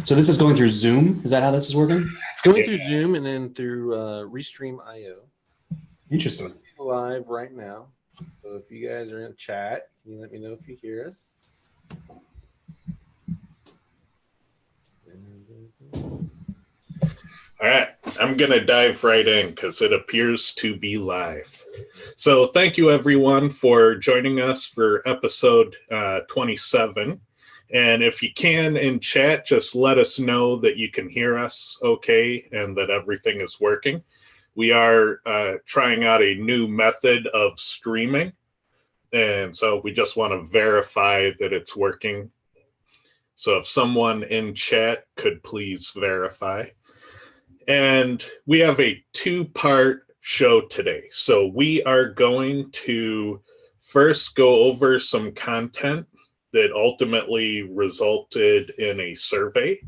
So this is going through Zoom. Is that how this is working? It's going through Zoom and then through Restream.io. Interesting. Live right now. So if you guys are in chat, can you let me know if you hear us? All right, I'm going to dive right in because it appears to be live. So thank you, everyone, for joining us for episode 27. And if you can, in chat, just let us know that you can hear us okay and that everything is working. We are trying out a new method of streaming. And so we just want to verify that it's working. So if someone in chat could please verify. And we have a two-part show today. So we are going to first go over some content that ultimately resulted in a survey.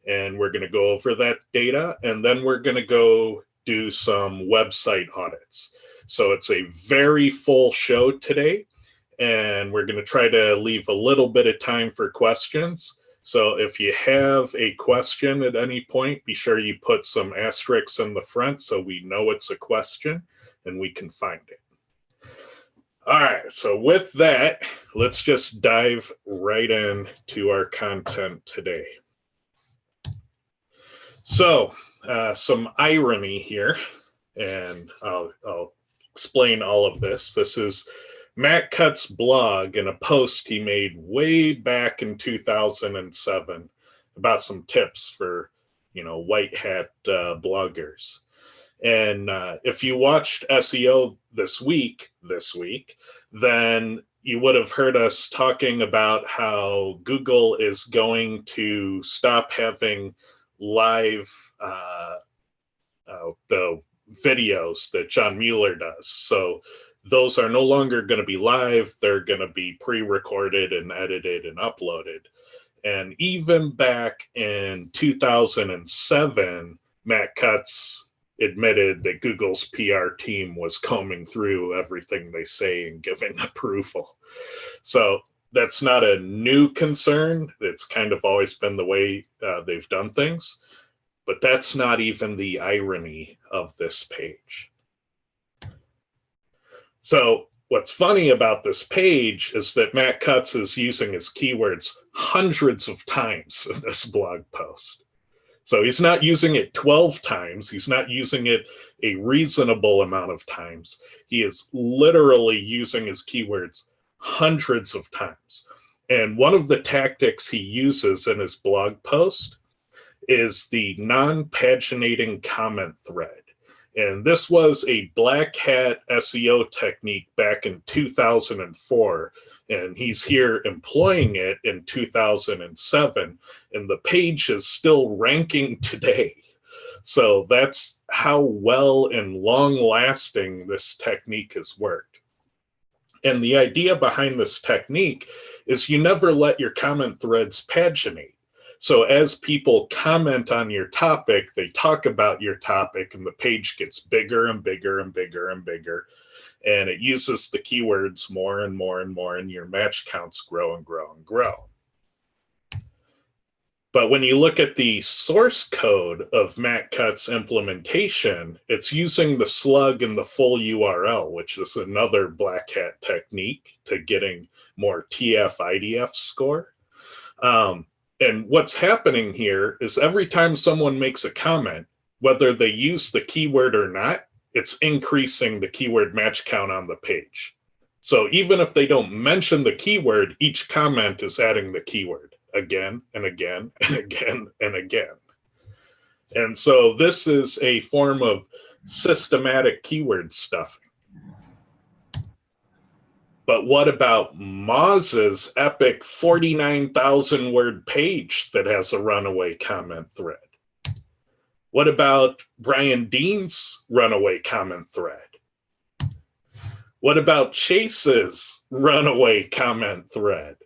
And we're going to go over that data. And then we're going to go do some website audits. So it's a very full show today. And we're going to try to leave a little bit of time for questions. So if you have a question at any point, be sure you put some asterisks in the front so we know it's a question and we can find it. All right, so with that, let's just dive right into our content today. So some irony here, and I'll explain all of this. This is Matt Cutt's blog in a post he made way back in 2007 about some tips for, white hat bloggers. And if you watched SEO this week, then you would have heard us talking about how Google is going to stop having live the videos that John Mueller does. So those are no longer going to be live. They're going to be pre-recorded and edited and uploaded. And even back in 2007, Matt Cutts admitted that Google's PR team was combing through everything they say and giving approval. So that's not a new concern. It's kind of always been the way they've done things. But that's not even the irony of this page. So what's funny about this page is that Matt Cutts is using his keywords hundreds of times in this blog post. So he's not using it 12 times. He's not using it a reasonable amount of times. He is literally using his keywords hundreds of times. And one of the tactics he uses in his blog post is the non-paginating comment thread. And this was a black hat SEO technique back in 2004. And he's here employing it in 2007. And the page is still ranking today. So that's how well and long lasting this technique has worked. And the idea behind this technique is you never let your comment threads paginate. So as people comment on your topic, they talk about your topic and the page gets bigger and bigger and bigger and bigger. And it uses the keywords more and more and more, and your match counts grow and grow and grow. But when you look at the source code of Matt Cutts' implementation, it's using the slug and the full URL, which is another black hat technique to getting more TF-IDF score. And what's happening here is every time someone makes a comment, whether they use the keyword or not, it's increasing the keyword match count on the page. So even if they don't mention the keyword, each comment is adding the keyword again and again and again and again. And so this is a form of systematic keyword stuffing. But what about Moz's epic 49,000 word page that has a runaway comment thread? What about Brian Dean's runaway comment thread? What about Chase's runaway comment thread?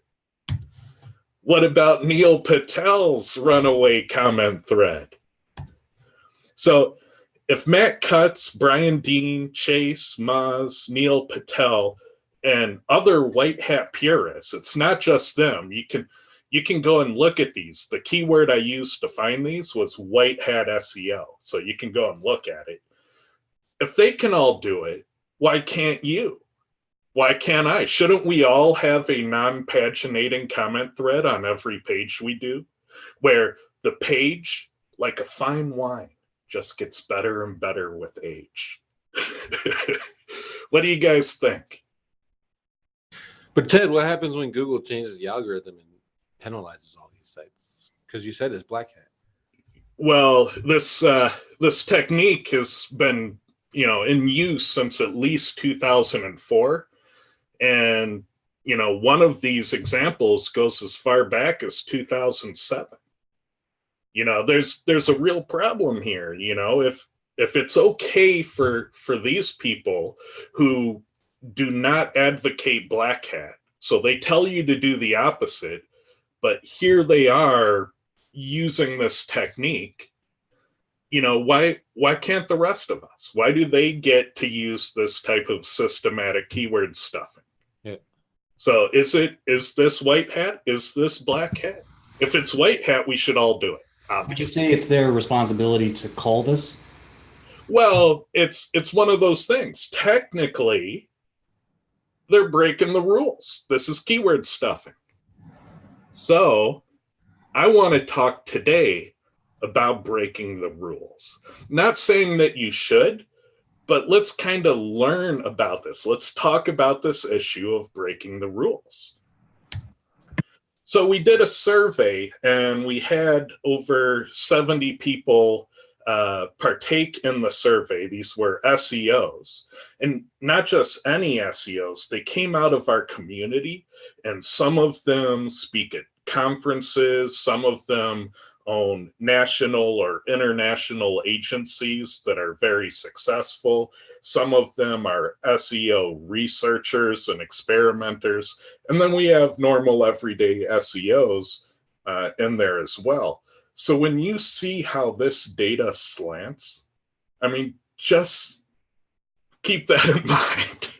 What about Neil Patel's runaway comment thread? So if Matt Cutts, Brian Dean, Chase, Moz, Neil Patel, and other white hat purists. It's not just them. You can go and look at these. The keyword I used to find these was white hat SEO. So you can go and look at it. If they can all do it, why can't you? Why can't I? Shouldn't we all have a non-paginating comment thread on every page we do, where the page, like a fine wine, just gets better and better with age? What do you guys think? But Ted, what happens when Google changes the algorithm and penalizes all these sites? Because you said it's black hat. Well, this technique has been, in use since at least 2004, and one of these examples goes as far back as 2007. There's a real problem here. If it's okay for these people who do not advocate black hat, so they tell you to do the opposite, but here they are using this technique, why can't the rest of us? Why do they get to use this type of systematic keyword stuffing? Yeah. So is this white hat? Is this black hat? If it's white hat, we should all do it. Would you say it's their responsibility to call this? Well, it's one of those things. Technically, they're breaking the rules. This is keyword stuffing. So I want to talk today about breaking the rules. Not saying that you should, but let's kind of learn about this. Let's talk about this issue of breaking the rules. So we did a survey, and we had over 70 people partake in the survey. These were SEOs, and not just any SEOs. They came out of our community, and some of them speak at conferences, some of them own national or international agencies that are very successful. Some of them are SEO researchers and experimenters. And then we have normal everyday SEOs in there as well. So when you see how this data slants, just keep that in mind,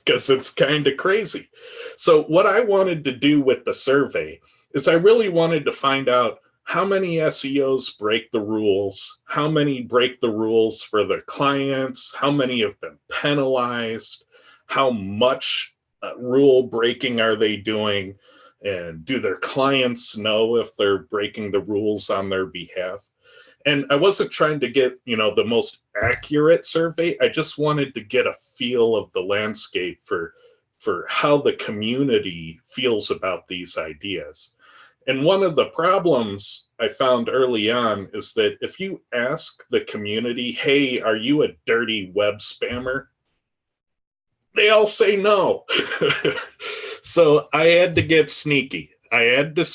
because it's kind of crazy. So what I wanted to do with the survey is I really wanted to find out how many SEOs break the rules, how many break the rules for their clients, how many have been penalized, how much rule breaking are they doing, and do their clients know if they're breaking the rules on their behalf? And I wasn't trying to get, the most accurate survey. I just wanted to get a feel of the landscape for how the community feels about these ideas. And one of the problems I found early on is that if you ask the community, hey, are you a dirty web spammer? They all say no. So I had to get sneaky. I had to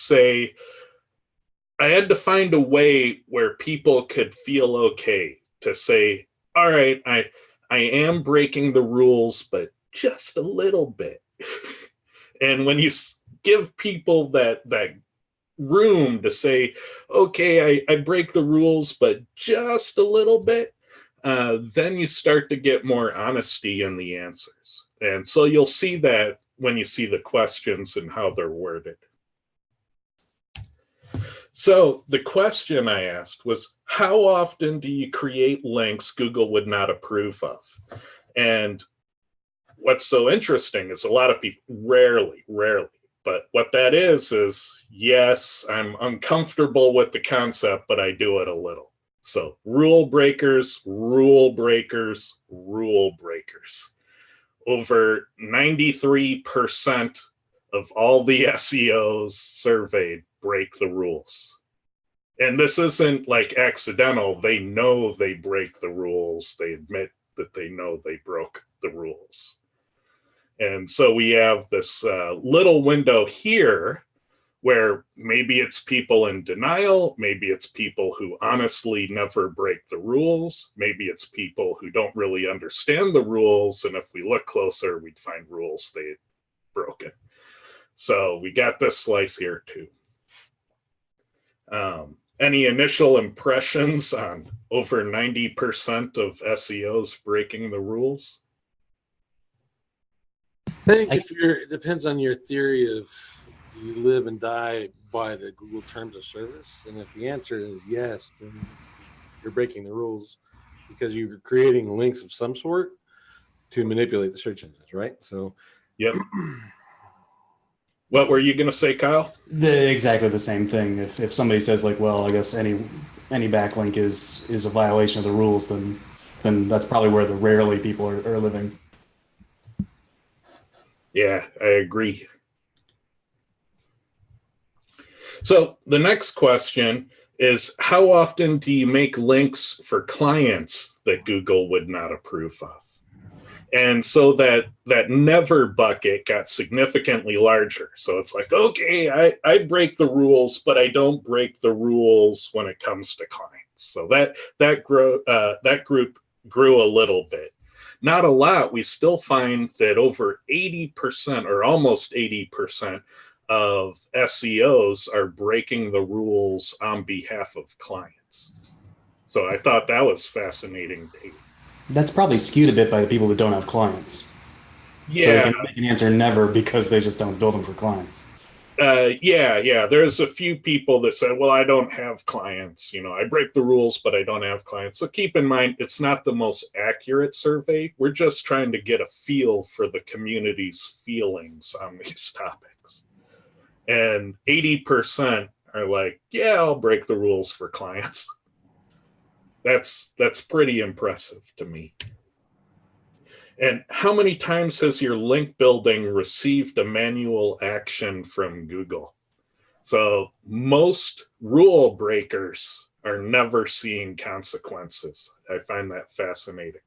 find a way where people could feel okay to say, all right, I am breaking the rules, but just a little bit. And when you give people that room to say, okay, I break the rules, but just a little bit, then you start to get more honesty in the answers. And so you'll see that when you see the questions and how they're worded. So the question I asked was, how often do you create links Google would not approve of? And what's so interesting is a lot of people, rarely, but what that is yes, I'm uncomfortable with the concept, but I do it a little. So rule breakers. Over 93% of all the SEOs surveyed break the rules. And this isn't like accidental. They know they break the rules. They admit that they know they broke the rules. And so we have this little window here where maybe it's people in denial, maybe it's people who honestly never break the rules, maybe it's people who don't really understand the rules, and if we look closer, we'd find rules they had broken. So we got this slice here too. Any initial impressions on over 90% of SEOs breaking the rules? think it depends on your theory of do you live and die by the Google terms of service, and if the answer is yes, then you're breaking the rules because you're creating links of some sort to manipulate the search engines, right? So, Yep. What were you going to say, Kyle? Exactly the same thing. If somebody says like, well, I guess any backlink is a violation of the rules, then that's probably where the rarely people are living. Yeah, I agree. So the next question is, how often do you make links for clients that Google would not approve of? And so that never bucket got significantly larger. So it's like, okay, I break the rules, but I don't break the rules when it comes to clients. So that group grew a little bit. Not a lot. We still find that over 80% or almost 80% of SEOs are breaking the rules on behalf of clients. So I thought that was fascinating too. That's probably skewed a bit by the people that don't have clients. Yeah. So they can answer never because they just don't build them for clients. Yeah. There's a few people that said, well, I don't have clients. I break the rules, but I don't have clients. So keep in mind, it's not the most accurate survey. We're just trying to get a feel for the community's feelings on these topics. And 80% are like, yeah, I'll break the rules for clients. That's pretty impressive to me. And how many times has your link building received a manual action from Google? So most rule breakers are never seeing consequences. I find that fascinating.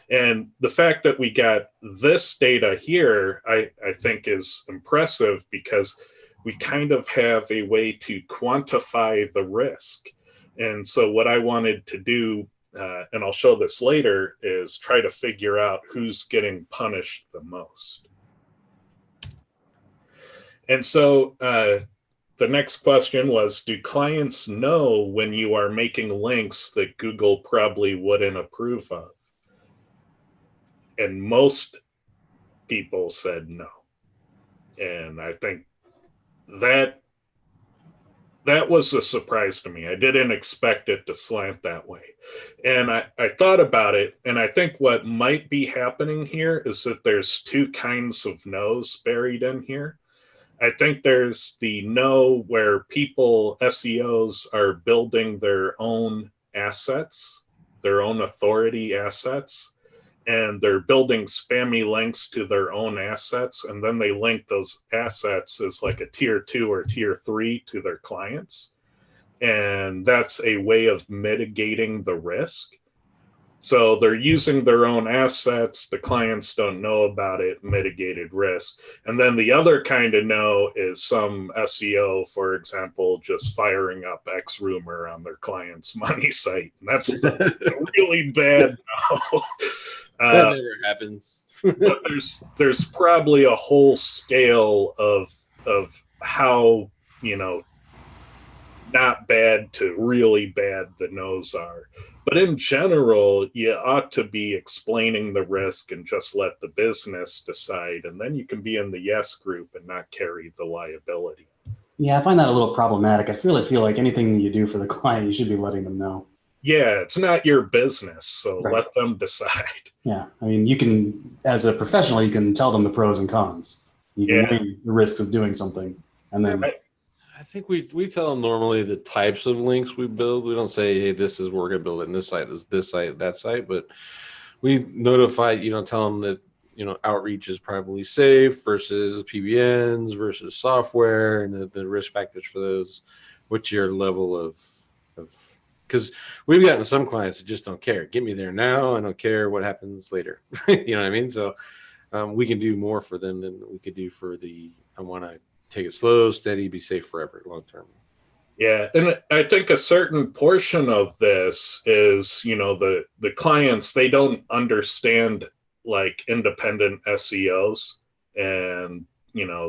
And the fact that we got this data here, I think is impressive because we kind of have a way to quantify the risk. And so what I wanted to do, and I'll show this later, is try to figure out who's getting punished the most. And so the next question was, do clients know when you are making links that Google probably wouldn't approve of? And most people said no. And I think that was a surprise to me. I didn't expect it to slant that way. And I thought about it, and I think what might be happening here is that there's two kinds of no's buried in here. I think there's the no where people, SEOs, are building their own assets, their own authority assets, and they're building spammy links to their own assets, and then they link those assets as like a tier 2 or tier 3 to their clients. And that's a way of mitigating the risk. So they're using their own assets, the clients don't know about it, mitigated risk. And then the other kind of no is some SEO, for example, just firing up X rumor on their client's money site. And that's a really bad no. That never happens. But there's probably a whole scale of how, not bad to really bad the no's are. But in general, you ought to be explaining the risk and just let the business decide. And then you can be in the yes group and not carry the liability. Yeah, I find that a little problematic. I really feel like anything that you do for the client, you should be letting them know. Yeah, it's not your business, so Right. Let them decide. Yeah, I mean, you can, as a professional, you can tell them the pros and cons. You can weigh the risks of doing something, and then I think we tell them normally the types of links we build. We don't say, hey, this is where we're going to build it, and this site, that site. But we notify, tell them that, outreach is probably safe versus PBNs versus software and the risk factors for those. What's your level of because we've gotten some clients that just don't care. Get me there now. I don't care what happens later. You know what I mean? So we can do more for them than we could do for I want to take it slow, steady, be safe forever, long term. Yeah, and I think a certain portion of this is, the clients, they don't understand like independent SEOs, and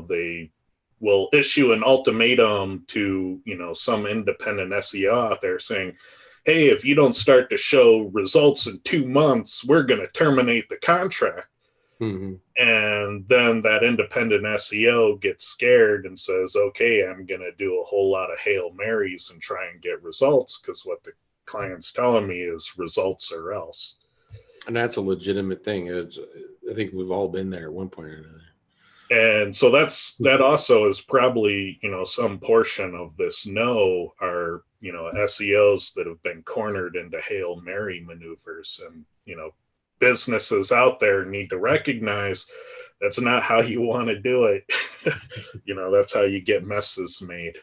they will issue an ultimatum to some independent SEO out there saying, hey, if you don't start to show results in 2 months, we're going to terminate the contract. Mhm. And then that independent SEO gets scared and says, okay, I'm going to do a whole lot of Hail Marys and try and get results because what the client's telling me is results or else. And that's a legitimate thing. I think we've all been there at one point or another. And so that also is probably, some portion of this are, SEOs that have been cornered into Hail Mary maneuvers. And, businesses out there need to recognize that's not how you want to do it. That's how you get messes made.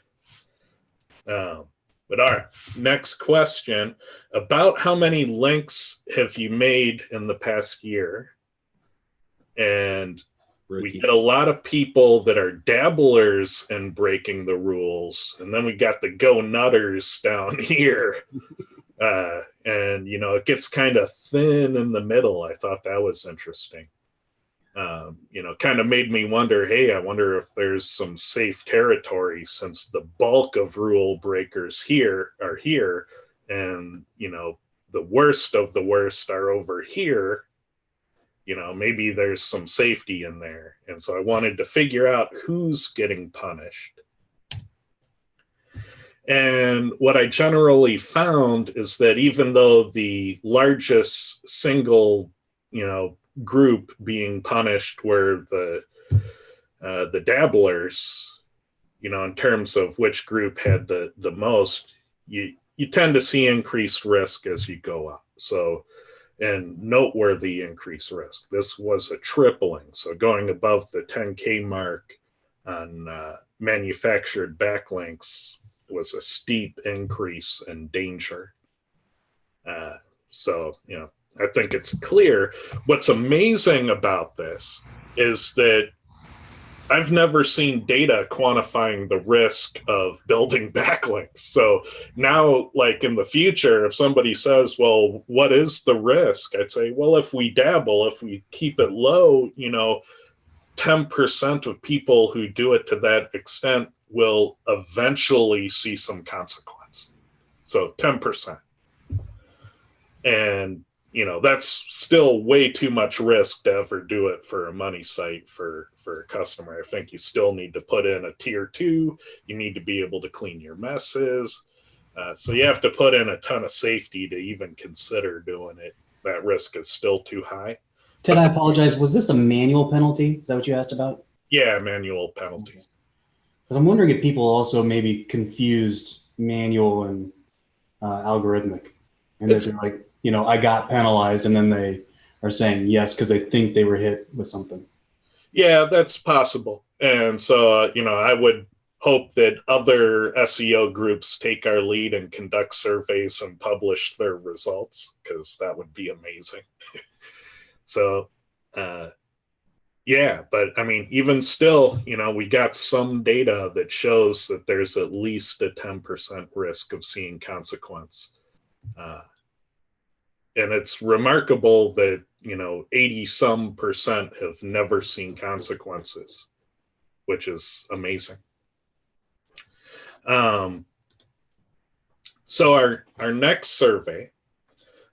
But all right, next question. About how many links have you made in the past year? And we get a lot of people that are dabblers in breaking the rules. And then we got the go nutters down here. And, it gets kind of thin in the middle. I thought that was interesting. Kind of made me wonder, hey, I wonder if there's some safe territory since the bulk of rule breakers here are here. And, the worst of the worst are over here. Maybe there's some safety in there. And so I wanted to figure out who's getting punished. And what I generally found is that even though the largest single, group being punished were the dabblers, in terms of which group had the most, you tend to see increased risk as you go up. So, and noteworthy increased risk. This was a tripling. So going above the 10K mark on manufactured backlinks was a steep increase in danger. So, I think it's clear. What's amazing about this is that I've never seen data quantifying the risk of building backlinks. So now, like in the future, if somebody says, well, what is the risk? I'd say, well, if we dabble, if we keep it low, 10% of people who do it to that extent will eventually see some consequence. So 10%. And, that's still way too much risk to ever do it for a money site for a customer. I think you still need to put in a tier 2. You need to be able to clean your messes. So you have to put in a ton of safety to even consider doing it. That risk is still too high. Ted, I apologize. Was this a manual penalty? Is that what you asked about? Yeah, manual penalties. Because I'm wondering if people also maybe confused manual and algorithmic. And they're like, I got penalized, and then they are saying yes because they think they were hit with something. Yeah, that's possible. And so, I would hope that other SEO groups take our lead and conduct surveys and publish their results, because that would be amazing. So, yeah, but I mean, even still, we got some data that shows that there's at least a 10% risk of seeing consequence. And it's remarkable that, 80-some% have never seen consequences, which is amazing. So our next survey,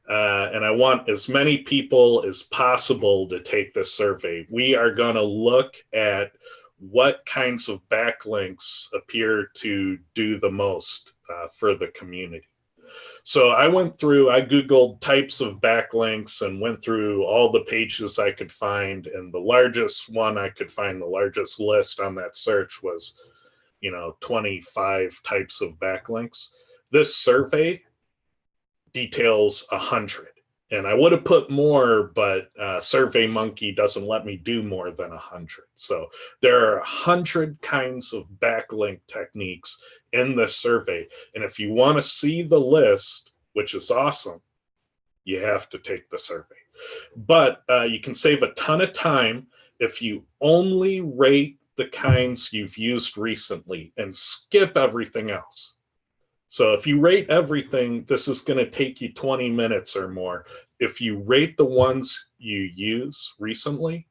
and I want as many people as possible to take this survey. We are going to look at what kinds of backlinks appear to do the most for the community. So I Googled types of backlinks and went through all the pages I could find. And the largest one I could find, the largest list on that search was, 25 types of backlinks. This survey details 100. And I would have put more, but SurveyMonkey doesn't let me do more than 100. So there are 100 kinds of backlink techniques in this survey. And if you want to see the list, which is awesome, you have to take the survey. But you can save a ton of time if you only rate the kinds you've used recently and skip everything else. So if you rate everything, this is going to take you 20 minutes or more. If you rate the ones you use recently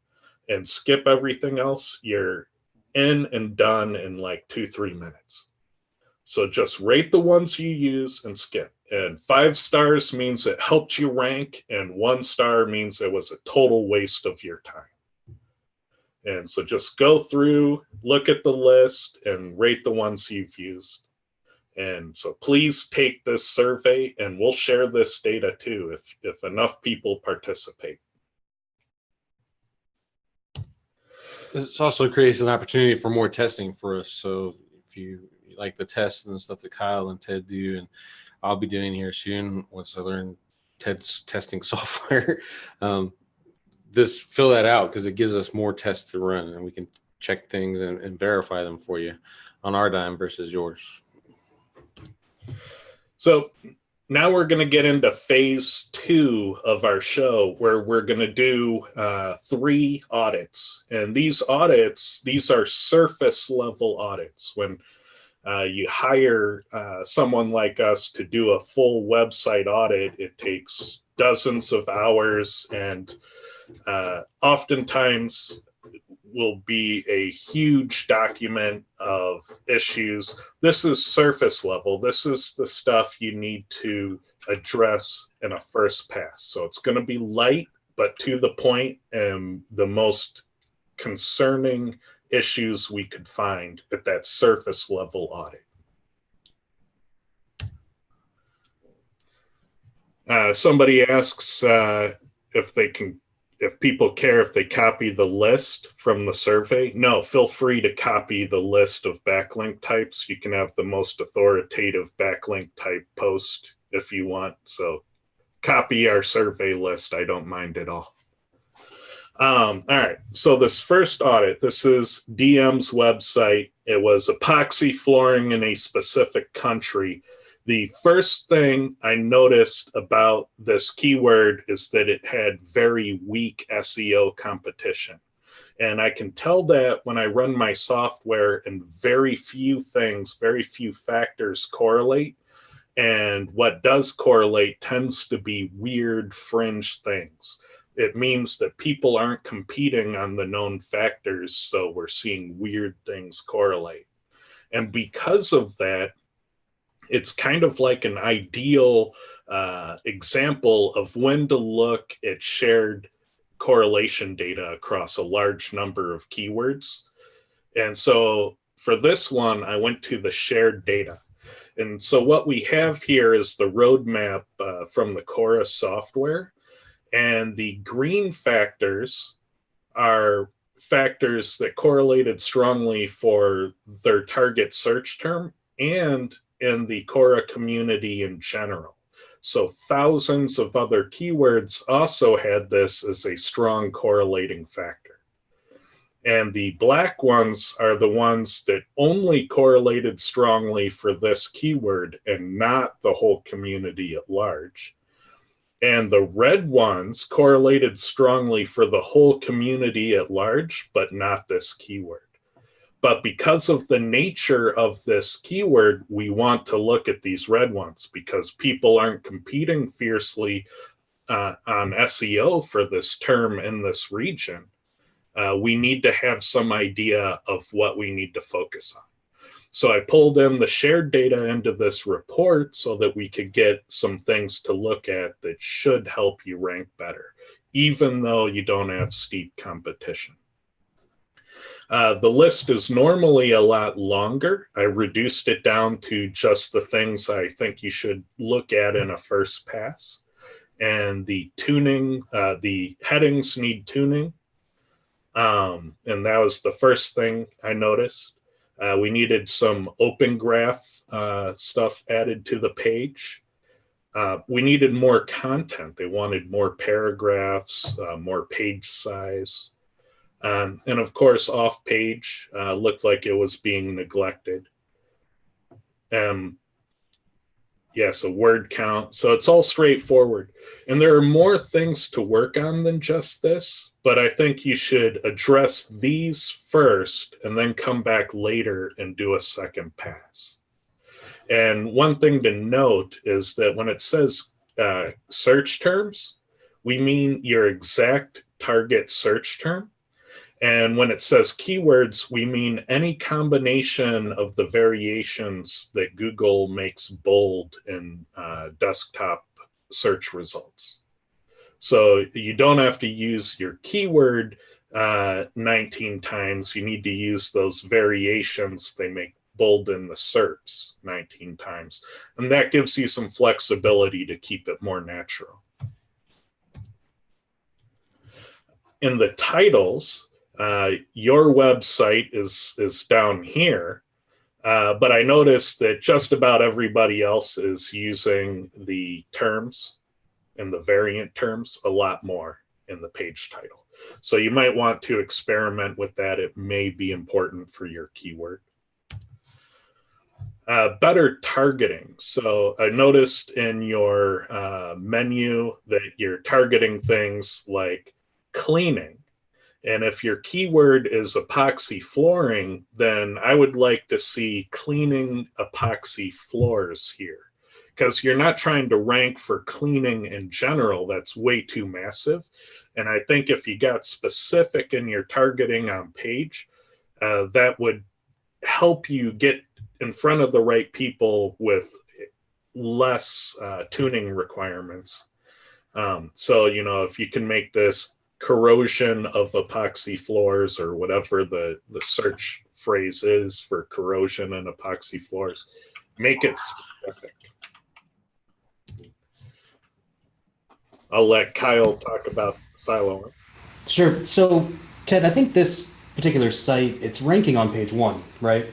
and skip everything else, you're in and done in like 2-3 minutes. So just rate the ones you use and skip. And 5 stars means it helped you rank, and 1 star means it was a total waste of your time. And so just go through, look at the list, and rate the ones you've used. And so please take this survey, and we'll share this data too if enough people participate. This also creates an opportunity for more testing for us. So if you like the tests and stuff that Kyle and Ted do, and I'll be doing here soon once I learn Ted's testing software, this fill that out, because it gives us more tests to run, and we can check things and verify them for you on our dime versus yours. So now we're going to get into phase 2 of our show, where we're going to do 3 audits. And these audits, these are surface level audits. When you hire someone like us to do a full website audit, it takes dozens of hours, and oftentimes will be a huge document of issues. This is surface level. This is the stuff you need to address in a first pass. So it's going to be light, but to the point, and the most concerning issues we could find at that surface level audit. Somebody asks if people care if they copy the list from the survey. No, feel free to copy the list of backlink types. You can have the most authoritative backlink type post if you want. So copy our survey list. I don't mind at all. All right, so this first audit, this is DM's website. It was epoxy flooring in a specific country. The first thing I noticed about this keyword is that it had very weak SEO competition. And I can tell that when I run my software and very few things, very few factors correlate. And what does correlate tends to be weird fringe things. It means that people aren't competing on the known factors, so we're seeing weird things correlate. And because of that, it's kind of like an ideal example of when to look at shared correlation data across a large number of keywords. And so for this one, I went to the shared data. And so what we have here is the roadmap from the Chorus software. And the green factors are factors that correlated strongly for their target search term and in the Quora community in general. So thousands of other keywords also had this as a strong correlating factor. And the black ones are the ones that only correlated strongly for this keyword and not the whole community at large. And the red ones correlated strongly for the whole community at large, but not this keyword. But because of the nature of this keyword, we want to look at these red ones because people aren't competing fiercely on SEO for this term in this region. We need to have some idea of what we need to focus on. So I pulled in the shared data into this report so that we could get some things to look at that should help you rank better, even though you don't have steep competition. The list is normally a lot longer. I reduced it down to just the things I think you should look at in a first pass. And the tuning, the headings need tuning. And that was the first thing I noticed. We needed some open graph stuff added to the page. We needed more content. They wanted more paragraphs, more page size. And of course, off page looked like it was being neglected. Yeah, so word count. So it's all straightforward. And there are more things to work on than just this, but I think you should address these first and then come back later and do a second pass. And one thing to note is that when it says search terms, we mean your exact target search term. And when it says keywords, we mean any combination of the variations that Google makes bold in desktop search results. So you don't have to use your keyword 19 times, you need to use those variations they make bold in the SERPs 19 times. And that gives you some flexibility to keep it more natural. In the titles, your website is down here, but I noticed that just about everybody else is using the terms and the variant terms a lot more in the page title. So you might want to experiment with that. It may be important for your keyword. Better targeting. So I noticed in your menu that you're targeting things like cleaning. And if your keyword is epoxy flooring, then I would like to see cleaning epoxy floors here, because you're not trying to rank for cleaning in general. That's way too massive. And I think if you got specific in your targeting on page, that would help you get in front of the right people with less tuning requirements. So, you know, if you can make this corrosion of epoxy floors, or whatever the search phrase is for corrosion and epoxy floors, make it specific. I'll let Kyle talk about siloing. Sure. So, Ted, I think this particular site, it's ranking on page 1, right?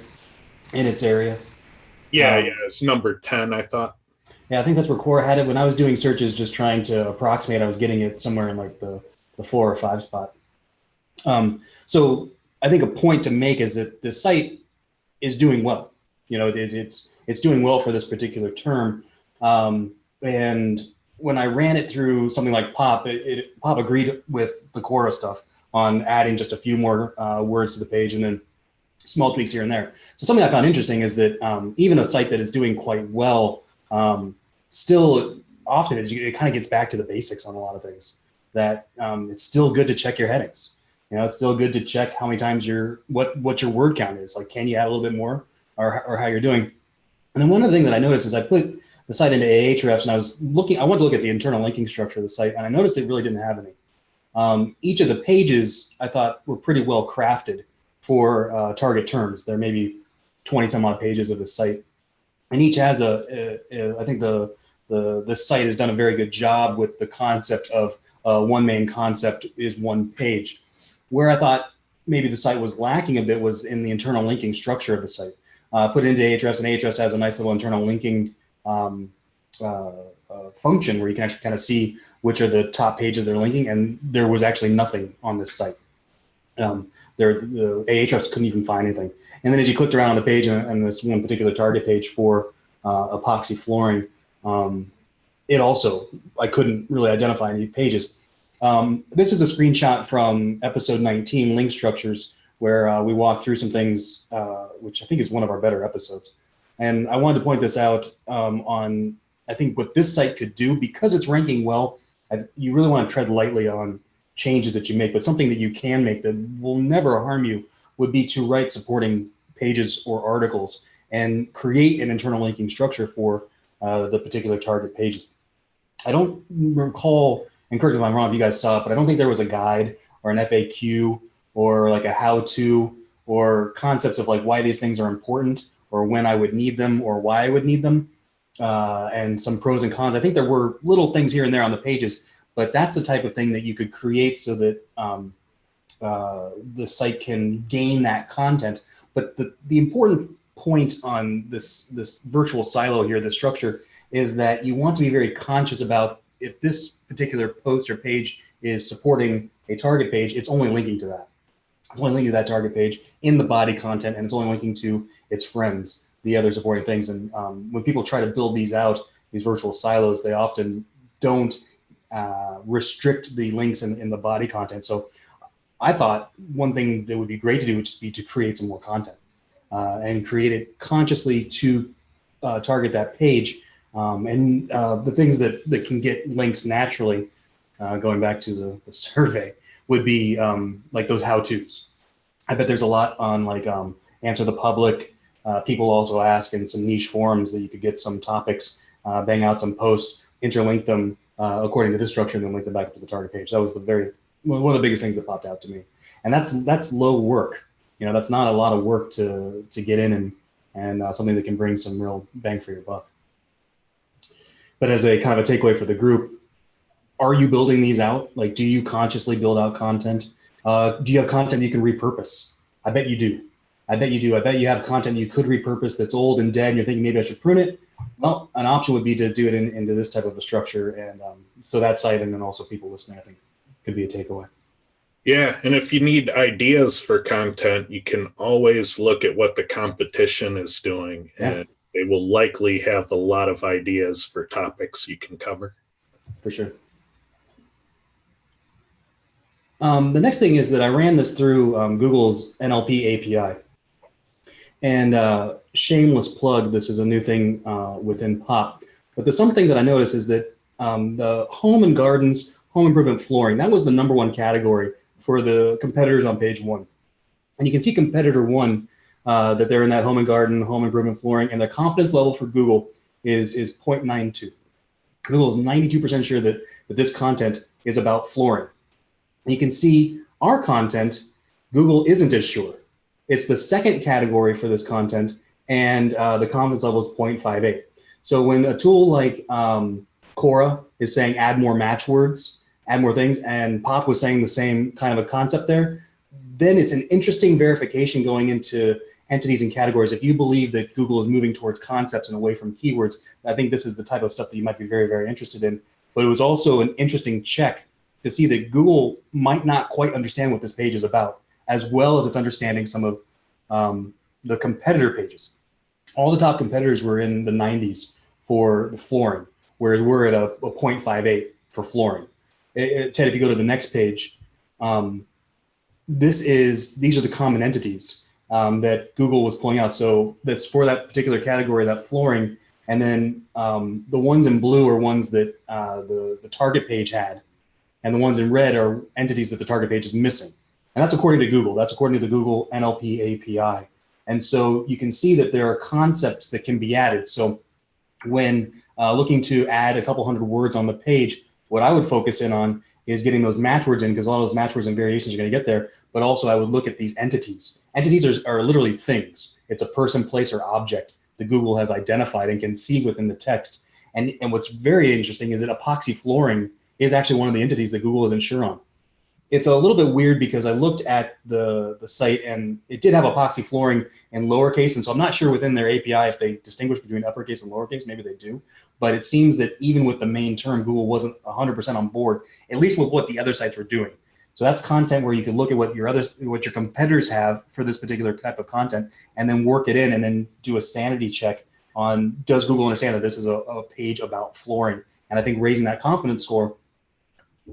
In its area. Yeah, it's number 10, I thought. Yeah, I think that's where Core had it. When I was doing searches, just trying to approximate, I was getting it somewhere in like the 4 or 5 spot. So I think a point to make is that the site is doing well. You know, it's doing well for this particular term. And when I ran it through something like Pop, Pop agreed with the Quora stuff on adding just a few more words to the page, and then small tweaks here and there. So something I found interesting is that even a site that is doing quite well, still often it kind of gets back to the basics on a lot of things. That it's still good to check your headings. You know, it's still good to check how many times what your word count is. Like, can you add a little bit more, or how you're doing? And then one other thing that I noticed is I put the site into Ahrefs, and I wanted to look at the internal linking structure of the site, and I noticed it really didn't have any. Each of the pages I thought were pretty well crafted for target terms. There may be 20 some odd pages of the site, and each has I think the site has done a very good job with the concept of one main concept is one page. Where I thought maybe the site was lacking a bit was in the internal linking structure of the site. Put it into Ahrefs, and Ahrefs has a nice little internal linking function where you can actually kind of see which are the top pages they're linking, and there was actually nothing on this site. The Ahrefs couldn't even find anything. And then as you clicked around on the page, and this one particular target page for epoxy flooring, I couldn't really identify any pages. This is a screenshot from episode 19, link structures, where we walk through some things, which I think is one of our better episodes. And I wanted to point this out on, I think, what this site could do, because it's ranking well. You really want to tread lightly on changes that you make, but something that you can make that will never harm you would be to write supporting pages or articles and create an internal linking structure for the particular target pages. I don't recall, and correct me if I'm wrong if you guys saw it, but I don't think there was a guide or an FAQ or like a how-to or concepts of like why these things are important or when I would need them or why I would need them, and some pros and cons. I think there were little things here and there on the pages, but that's the type of thing that you could create so that the site can gain that content. But the important point on this virtual silo here, the structure, is that you want to be very conscious about if this particular post or page is supporting a target page, it's only linking to that. It's only linking to that target page in the body content, and it's only linking to its friends, the other supporting things. And when people try to build these out, these virtual silos, they often don't restrict the links in the body content. So I thought one thing that would be great to do would just be to create some more content and create it consciously to target that page. And the things that can get links naturally, going back to the survey, would be like those how-tos. I bet there's a lot on like Answer the Public. People also ask in some niche forums that you could get some topics, bang out some posts, interlink them according to this structure, and then link them back to the target page. That was the very one of the biggest things that popped out to me. And that's low work. That's not a lot of work to get in and something that can bring some real bang for your buck. But as a kind of a takeaway for the group, are you building these out? Like, do you consciously build out content? Do you have content you can repurpose? I bet you do. I bet you have content you could repurpose that's old and dead, and you're thinking maybe I should prune it. Well, an option would be to do it into this type of a structure. And so that site, and then also people listening, I think could be a takeaway. Yeah, and if you need ideas for content, you can always look at what the competition is doing, and they will likely have a lot of ideas for topics you can cover. For sure. The next thing is that I ran this through Google's NLP API. And shameless plug, this is a new thing within POP. But there's something that I noticed is that the home and gardens, home improvement flooring, that was the #1 category for the competitors on page 1. And you can see competitor 1, that they're in that home and garden, home improvement flooring, and their confidence level for Google is 0.92. Google is 92% sure that this content is about flooring. And you can see our content, Google isn't as sure. It's the second category for this content, and the confidence level is 0.58. So when a tool like Quora is saying add more match words, add more things, and Pop was saying the same kind of a concept there, then it's an interesting verification going into entities and categories. If you believe that Google is moving towards concepts and away from keywords, I think this is the type of stuff that you might be very, very interested in. But it was also an interesting check to see that Google might not quite understand what this page is about, as well as it's understanding some of the competitor pages. All the top competitors were in the 90s for the flooring, whereas we're at a 0.58 for flooring. Ted, if you go to the next page, these are the common entities that Google was pulling out. So that's for that particular category, that flooring. And then the ones in blue are ones that the target page had. And the ones in red are entities that the target page is missing. And that's according to Google. That's according to the Google NLP API. And so you can see that there are concepts that can be added. So when looking to add a couple hundred words on the page, what I would focus in on is getting those match words in, because a lot of those match words and variations are going to get there. But also I would look at these entities. Entities are literally things. It's a person, place, or object that Google has identified and can see within the text. And what's very interesting is that epoxy flooring is actually one of the entities that Google isn't sure on. It's a little bit weird because I looked at the site and it did have epoxy flooring in lowercase. And so I'm not sure within their API if they distinguish between uppercase and lowercase. Maybe they do. But it seems that even with the main term, Google wasn't 100% on board, at least with what the other sites were doing. So that's content where you can look at what your competitors have for this particular type of content and then work it in and then do a sanity check on, does Google understand that this is a page about flooring? And I think raising that confidence score,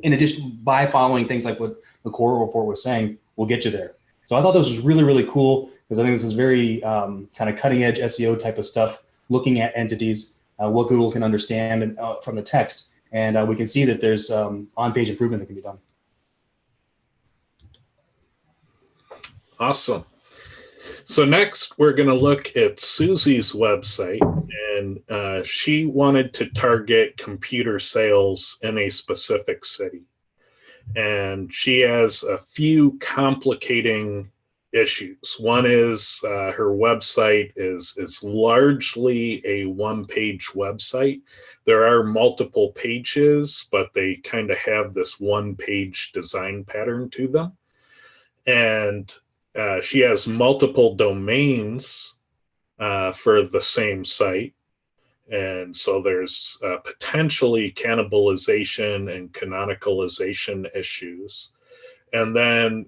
in addition, by following things like what the Quora report was saying, will get you there. So I thought this was really, really cool because I think this is very kind of cutting edge SEO type of stuff, looking at entities, what Google can understand from the text. And we can see that there's on-page improvement that can be done. Awesome. So next, we're going to look at Susie's website, and she wanted to target computer sales in a specific city. And she has a few complicating issues. One is her website is largely a one-page website. There are multiple pages, but they kind of have this one-page design pattern to them. And she has multiple domains for the same site. And so there's potentially cannibalization and canonicalization issues. And then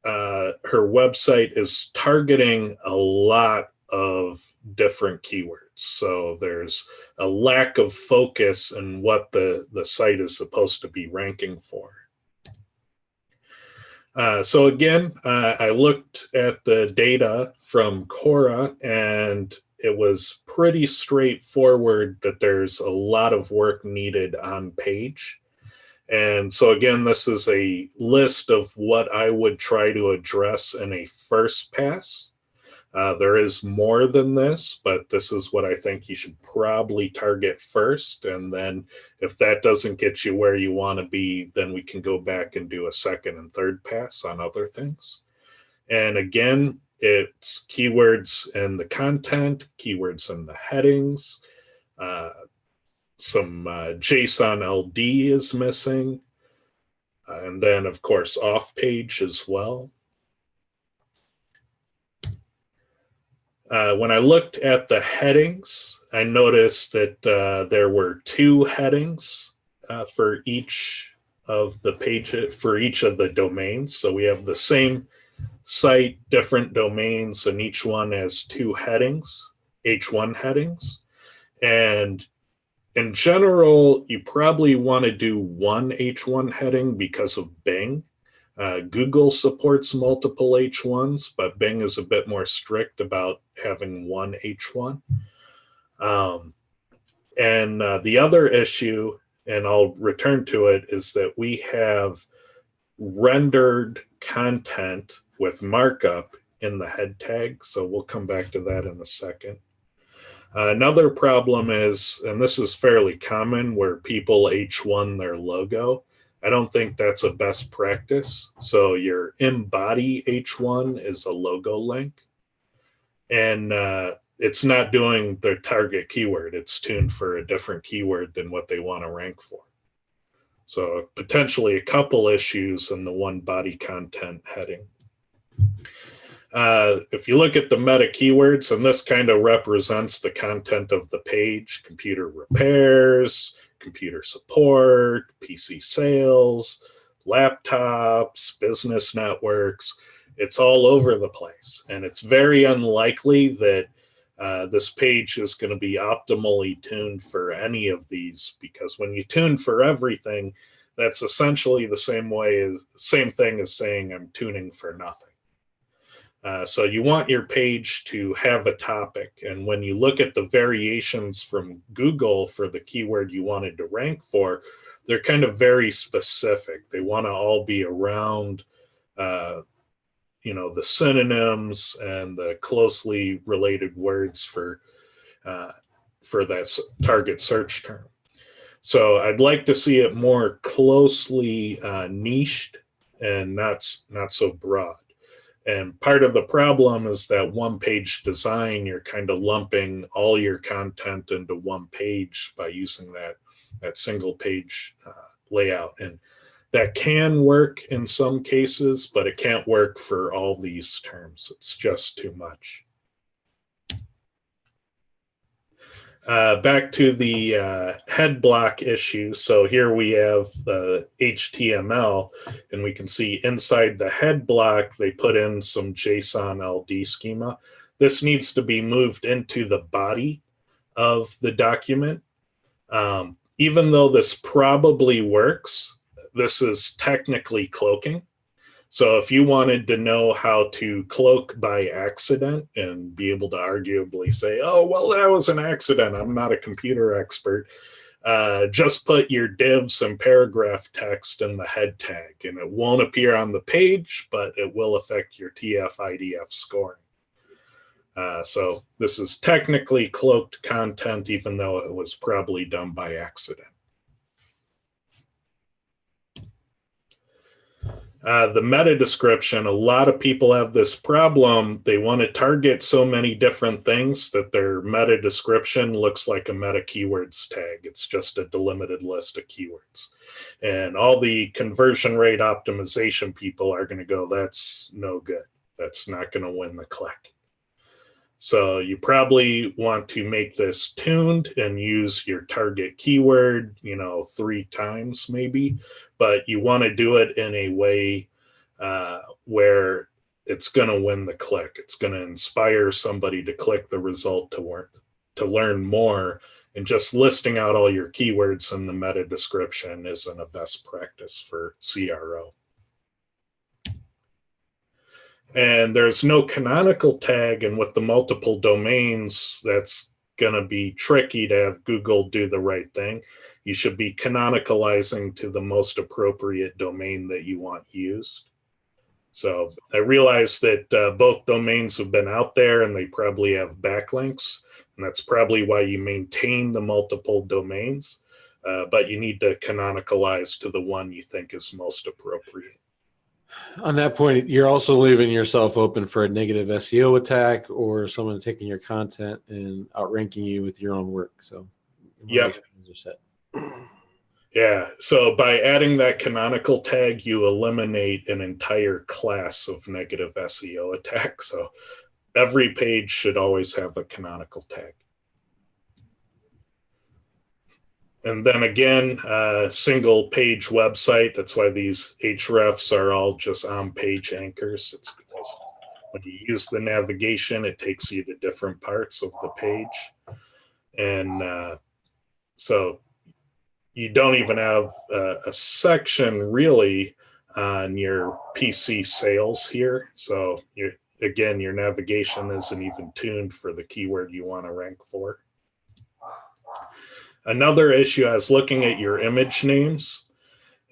her website is targeting a lot of different keywords. So there's a lack of focus in what the site is supposed to be ranking for. So again, I looked at the data from Quora, and it was pretty straightforward that there's a lot of work needed on page. And so again, this is a list of what I would try to address in a first pass. There is more than this, but this is what I think you should probably target first. And then if that doesn't get you where you want to be, then we can go back and do a second and third pass on other things. And again, it's keywords in the content, keywords in the headings. Some JSON LD is missing. And then, of course, off page as well. When I looked at the headings, I noticed that there were 2 headings for each of the pages, for each of the domains. So we have the same site, different domains, and each one has 2 headings, H1 headings. And in general, you probably want to do one H1 heading because of Bing. Google supports multiple H1s, but Bing is a bit more strict about having one H1. And the other issue, and I'll return to it, is that we have rendered content with markup in the head tag. So we'll come back to that in a second. Another problem is, and this is fairly common, where people H1 their logo. I don't think that's a best practice. So your embody H1 is a logo link. And it's not doing their target keyword. It's tuned for a different keyword than what they want to rank for. So potentially a couple issues in the one body content heading. If you look at the meta keywords, and this kind of represents the content of the page: computer repairs, computer support, PC sales, laptops, business networks. It's all over the place. And it's very unlikely that this page is going to be optimally tuned for any of these, because when you tune for everything, that's essentially the same thing as saying I'm tuning for nothing. So you want your page to have a topic. And when you look at the variations from Google for the keyword you wanted to rank for, they're kind of very specific. They want to all be around, the synonyms and the closely related words for that target search term. So I'd like to see it more closely niched and not so broad. And part of the problem is that one-page design, you're kind of lumping all your content into one page by using that single-page layout. And that can work in some cases, but it can't work for all these terms. It's just too much. Back to the head block issue. So here we have the HTML, and we can see inside the head block, they put in some JSON LD schema. This needs to be moved into the body of the document. Even though this probably works, this is technically cloaking. So if you wanted to know how to cloak by accident and be able to arguably say, oh, well, that was an accident, I'm not a computer expert, just put your divs and paragraph text in the head tag, and it won't appear on the page, but it will affect your TF-IDF scoring. So this is technically cloaked content, even though it was probably done by accident. The meta description, a lot of people have this problem. They want to target so many different things that their meta description looks like a meta keywords tag. It's just a delimited list of keywords. And all the conversion rate optimization people are going to go, that's no good. That's not going to win the click. So you probably want to make this tuned and use your target keyword, 3 times maybe, but you want to do it in a way where it's going to win the click. It's going to inspire somebody to click the result to learn more, and just listing out all your keywords in the meta description isn't a best practice for CRO. And there's no canonical tag, and with the multiple domains, that's going to be tricky to have Google do the right thing. You should be canonicalizing to the most appropriate domain that you want used. So I realize that both domains have been out there and they probably have backlinks. And that's probably why you maintain the multiple domains. But you need to canonicalize to the one you think is most appropriate. On that point, you're also leaving yourself open for a negative SEO attack or someone taking your content and outranking you with your own work. So, yep. Are set. Yeah. So by adding that canonical tag, you eliminate an entire class of negative SEO attacks. So every page should always have a canonical tag. And then again, single page website. That's why these hrefs are all just on page anchors. It's because when you use the navigation, it takes you to different parts of the page. And so you don't even have a section really on your PC sales here. So again, your navigation isn't even tuned for the keyword you want to rank for. Another issue, I was looking at your image names,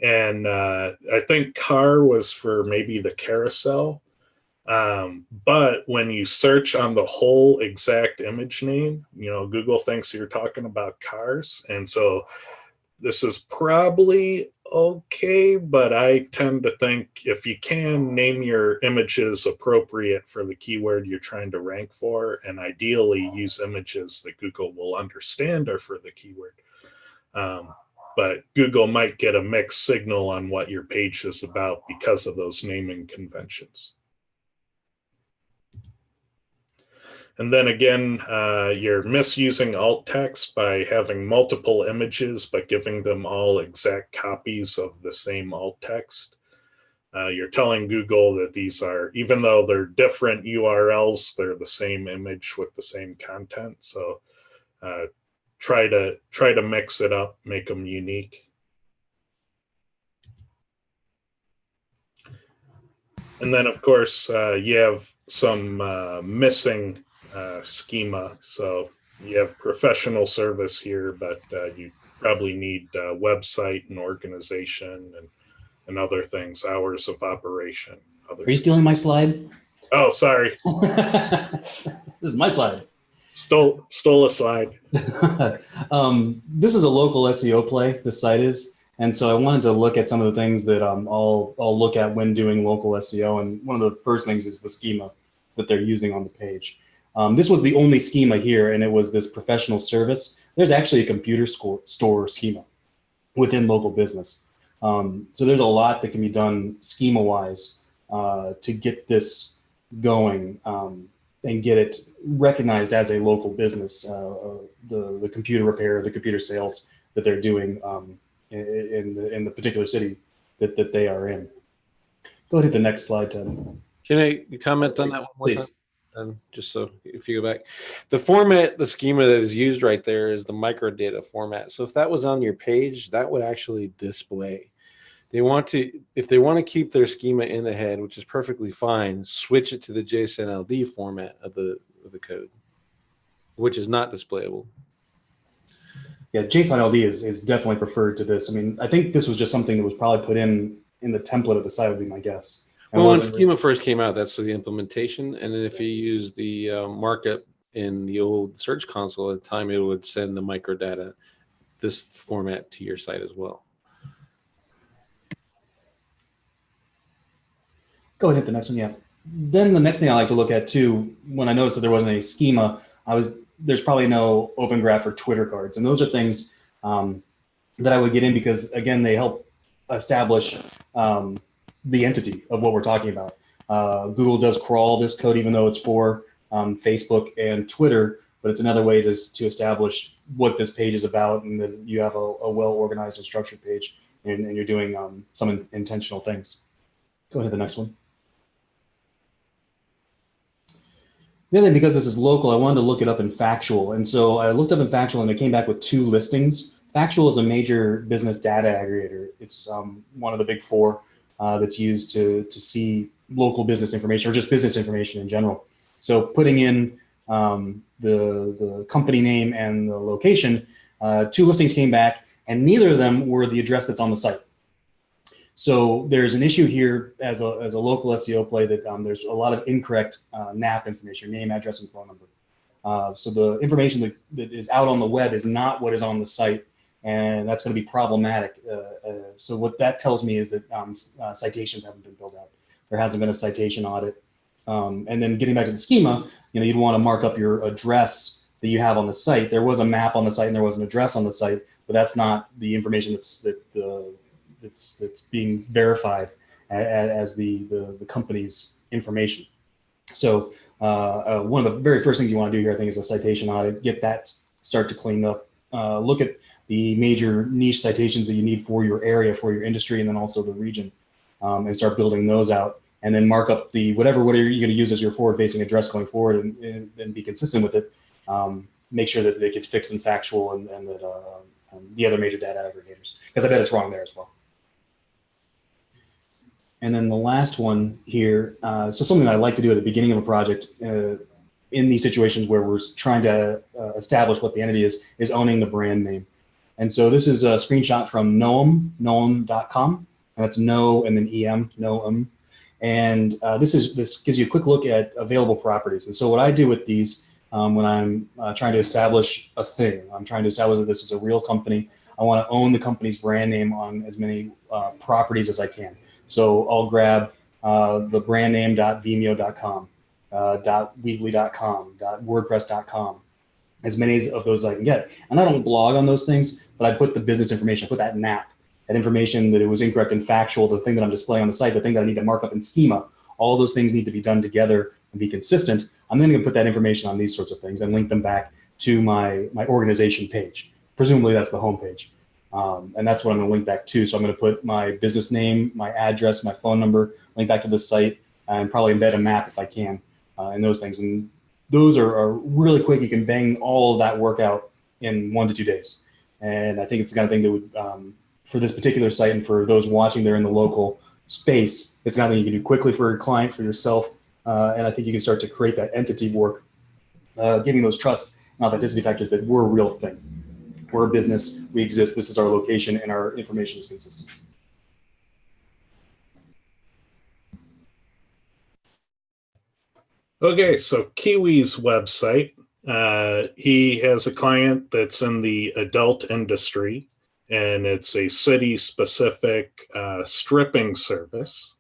and I think car was for maybe the carousel. But when you search on the whole exact image name, Google thinks you're talking about cars. And so this is probably okay, but I tend to think if you can, name your images appropriate for the keyword you're trying to rank for, and ideally use images that Google will understand are for the keyword. But Google might get a mixed signal on what your page is about because of those naming conventions. And then again, you're misusing alt text by having multiple images, but giving them all exact copies of the same alt text. You're telling Google that these are, even though they're different URLs, they're the same image with the same content. So try to mix it up, make them unique. And then, of course, you have some missing schema. So you have professional service here, but you probably need website and organization and other things, hours of operation. Are you stealing my slide? Oh, sorry. This is my slide. Stole a slide. This is a local SEO play, this site is. And so I wanted to look at some of the things that I'll look at when doing local SEO. And one of the first things is the schema that they're using on the page. This was the only schema here, and it was this professional service. There's actually a computer store schema within local business. So there's a lot that can be done schema-wise to get this going and get it recognized as a local business, the computer repair, the computer sales that they're doing in the particular city that they are in. Go ahead, hit the next slide, Ted. Can I comment on that one more Please. time? Just so if you go back, the format, the schema that is used right there is the microdata format. So if that was on your page, that would actually display. If they want to keep their schema in the head, which is perfectly fine, switch it to the JSON LD format of the code, which is not displayable. Yeah, JSON LD is definitely preferred to this. I mean, I think this was just something that was probably put in the template of the site, would be my guess. Well, when schema first came out, that's the implementation. And then if you use the markup in the old Search Console at the time, it would send the microdata, this format, to your site as well. Go ahead, hit the next one. Yeah. Then the next thing I like to look at too, when I noticed that there wasn't any schema, there's probably no Open Graph or Twitter cards, and those are things that I would get in because again they help establish the entity of what we're talking about. Google does crawl this code, even though it's for Facebook and Twitter, but it's another way to establish what this page is about, and that you have a well-organized and structured page, and you're doing some intentional things. Go ahead to the next one. The other thing, because this is local, I wanted to look it up in Factual. And so I looked up in Factual and it came back with 2 listings. Factual is a major business data aggregator. It's one of the big 4 that's used to see local business information or just business information in general. So putting in the company name and the location, 2 listings came back, and neither of them were the address that's on the site. So there's an issue here as a local SEO play that there's a lot of incorrect NAP information, name, address, and phone number. So the information that is out on the web is not what is on the site, and that's going to be problematic. So what that tells me is that citations haven't been built out. There hasn't been a citation audit. And then getting back to the schema, you'd want to mark up your address that you have on the site. There was a map on the site and there was an address on the site, but that's not the information that's being verified as the company's information. So one of the very first things you want to do here, I think, is a citation audit. Get that start to clean up. Look at the major niche citations that you need for your area, for your industry, and then also the region, and start building those out. And then mark up the whatever you're going to use as your forward-facing address going forward, and be consistent with it. Make sure that it gets fixed and factual, and that the other major data aggregators, because I bet it's wrong there as well. And then the last one here, so something that I like to do at the beginning of a project in these situations where we're trying to establish what the entity is owning the brand name. And so this is a screenshot from noam.com, and that's no and then em, noam. And this gives you a quick look at available properties. And so what I do with these when I'm trying to establish a thing, I'm trying to establish that this is a real company. I want to own the company's brand name on as many properties as I can. So I'll grab the brand name.vimeo.com, .weebly.com, .wordpress.com, as many of those as I can get. And I don't blog on those things, but I put the business information, I put that NAP, that information that it was incorrect and factual, the thing that I'm displaying on the site, the thing that I need to mark up in schema. All of those things need to be done together and be consistent. I'm then going to put that information on these sorts of things and link them back to my organization page. Presumably that's the home page. And that's what I'm going to link back to. So I'm going to put my business name, my address, my phone number, link back to the site, and probably embed a map if I can, and those things. And those are really quick. You can bang all of that work out in 1 to 2 days. And I think it's the kind of thing that would, for this particular site and for those watching there in the local space, it's the kind of thing you can do quickly for your client, for yourself. And I think you can start to create that entity work, giving those trust and authenticity factors that we're a real thing. We're a business, we exist, this is our location, and our information is consistent. Okay, so Kiwi's website, he has a client that's in the adult industry, and it's a city-specific stripping service.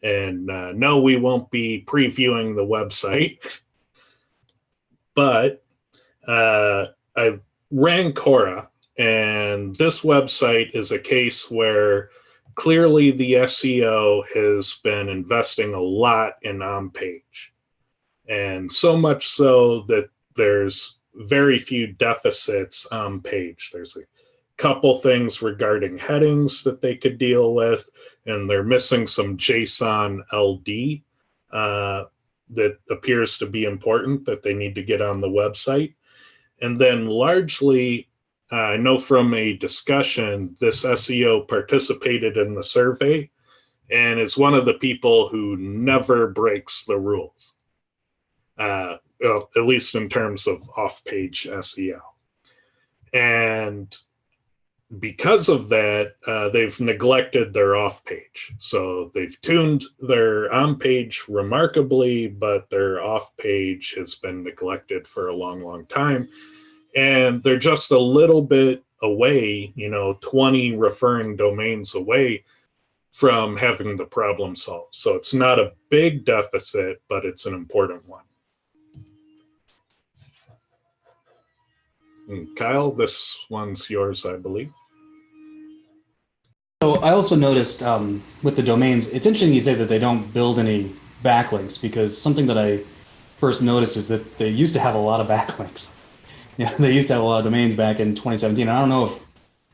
And no, we won't be previewing the website, but I ran Cora, and this website is a case where clearly the SEO has been investing a lot in on-page, and so much so that there's very few deficits on page. There's a couple things regarding headings that they could deal with, and they're missing some JSON LD that appears to be important that they need to get on the website. And then largely, I know from a discussion, this SEO participated in the survey and is one of the people who never breaks the rules, well, at least in terms of off-page SEO. And because of that, they've neglected their off-page. So they've tuned their on-page remarkably, but their off-page has been neglected for a long, long time. And they're just a little bit away, 20 referring domains away from having the problem solved. So it's not a big deficit, but it's an important one. And Kyle, this one's yours, I believe. So I also noticed with the domains, it's interesting you say that they don't build any backlinks, because something that I first noticed is that they used to have a lot of backlinks. They used to have a lot of domains back in 2017. I don't know if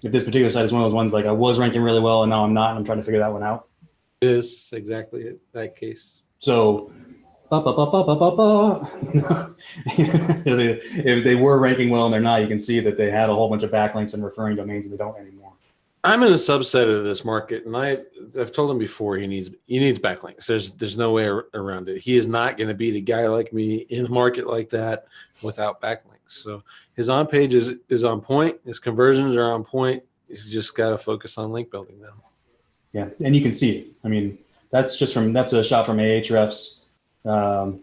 this particular site is one of those ones like I was ranking really well and now I'm not, and I'm trying to figure that one out. It is exactly that case. So if they were ranking well and they're not, you can see that they had a whole bunch of backlinks and referring domains and they don't anymore. I'm in a subset of this market, and I've told him before he needs backlinks. There's no way around it. He is not going to beat a guy like me in a market like that without backlinks. So his on page is on point. His conversions are on point. He's just got to focus on link building now. Yeah, and you can see it. I mean, that's a shot from Ahrefs, and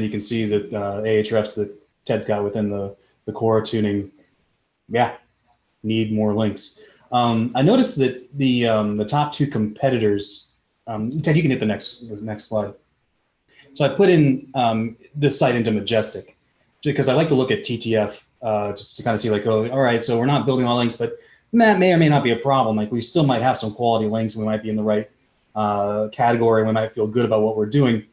you can see that Ahrefs that Ted's got within the core tuning. Yeah, need more links. I noticed that the top two competitors. Ted, you can hit the next slide. So I put in this site into Majestic because I like to look at TTF just to kind of see like, oh, all right, so we're not building all links, but that may or may not be a problem. Like we still might have some quality links. We might be in the right category. We might feel good about what we're doing.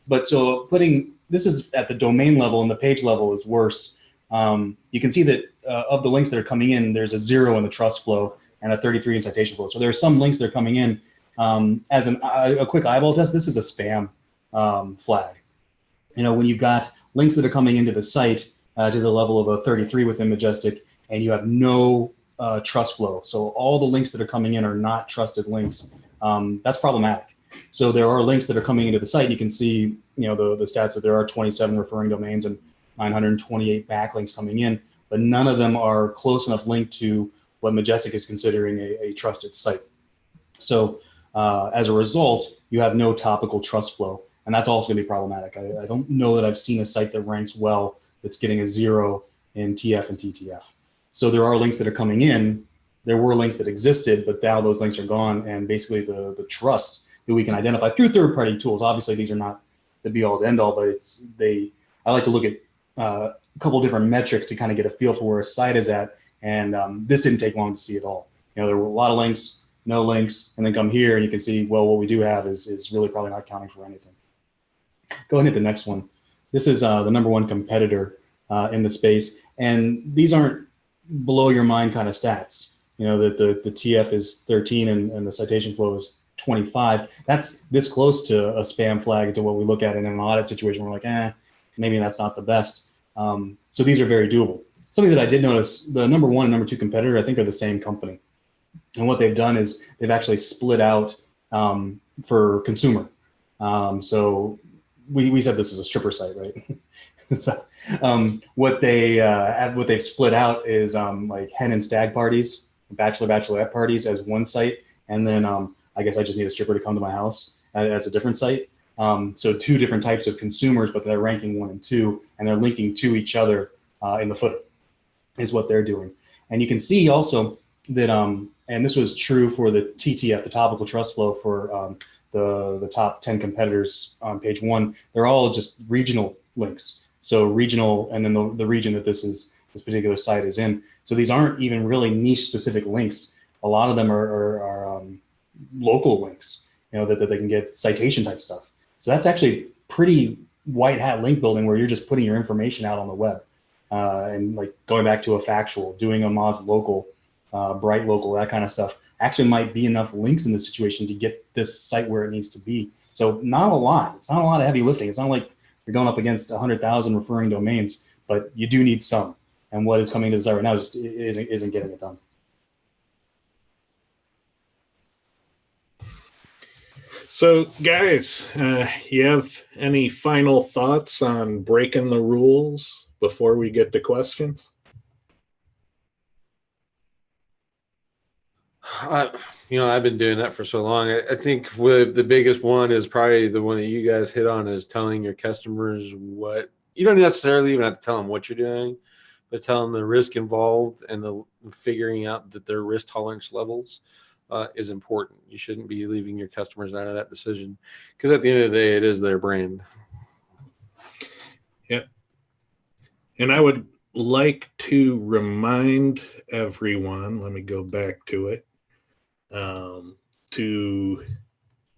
But so putting this is at the domain level and the page level is worse. You can see that of the links that are coming in, there's a 0 in the trust flow and a 33 in citation flow. So there are some links that are coming in as a quick eyeball test. This is a spam flag. You know, when you've got links that are coming into the site to the level of a 33 within Majestic, and you have no trust flow. So all the links that are coming in are not trusted links. That's problematic. So there are links that are coming into the site. You can see, you know, the stats that there are 27 referring domains and 928 backlinks coming in, but none of them are close enough linked to what Majestic is considering a trusted site. So as a result, you have no topical trust flow, and that's also going to be problematic. I don't know that I've seen a site that ranks well that's getting a 0 in TF and TTF. So there are links that are coming in. There were links that existed, but now those links are gone, and basically the trust that we can identify through third-party tools. Obviously, these are not the be-all, end-all, but I like to look at a couple different metrics to kind of get a feel for where a site is at, and this didn't take long to see at all. You know, there were a lot of links, no links, and then come here and you can see, well, what we do have is really probably not counting for anything. Go ahead and hit the next one. This is the number one competitor in the space, and these aren't blow your mind kind of stats. You know, that the TF is 13 and the citation flow is 25. That's this close to a spam flag to what we look at in an audit situation. We're like, maybe that's not the best. So these are very doable. Something that I did notice, the number one and number two competitor, I think, are the same company. And what they've done is they've actually split out for consumer. So we said this is a stripper site, right? So what they've split out is like hen and stag parties, bachelorette parties as one site, and then I guess I just need a stripper to come to my house as a different site. So two different types of consumers, but they're ranking 1 and 2, and they're linking to each other in the footer is what they're doing. And you can see also that, and this was true for the TTF, the topical trust flow for the top 10 competitors on page 1. They're all just regional links. So regional, and then the region that this particular site is in. So these aren't even really niche specific links. A lot of them are local links, you know, that they can get citation type stuff. So that's actually pretty white hat link building where you're just putting your information out on the web and like going back to a factual, doing a mods local, bright local, that kind of stuff actually might be enough links in this situation to get this site where it needs to be. So not a lot. It's not a lot of heavy lifting. It's not like you're going up against 100,000 referring domains, but you do need some. And what is coming to the site right now just isn't getting it done. So, guys, you have any final thoughts on breaking the rules before we get to questions? I've been doing that for so long. I think the biggest one is probably the one that you guys hit on, is telling your customers what you don't necessarily even have to tell them what you're doing, but tell them the risk involved and the figuring out that their risk tolerance levels is important. You shouldn't be leaving your customers out of that decision, because at the end of the day, it is their brand. Yeah. And I would like to remind everyone, let me go back to it, to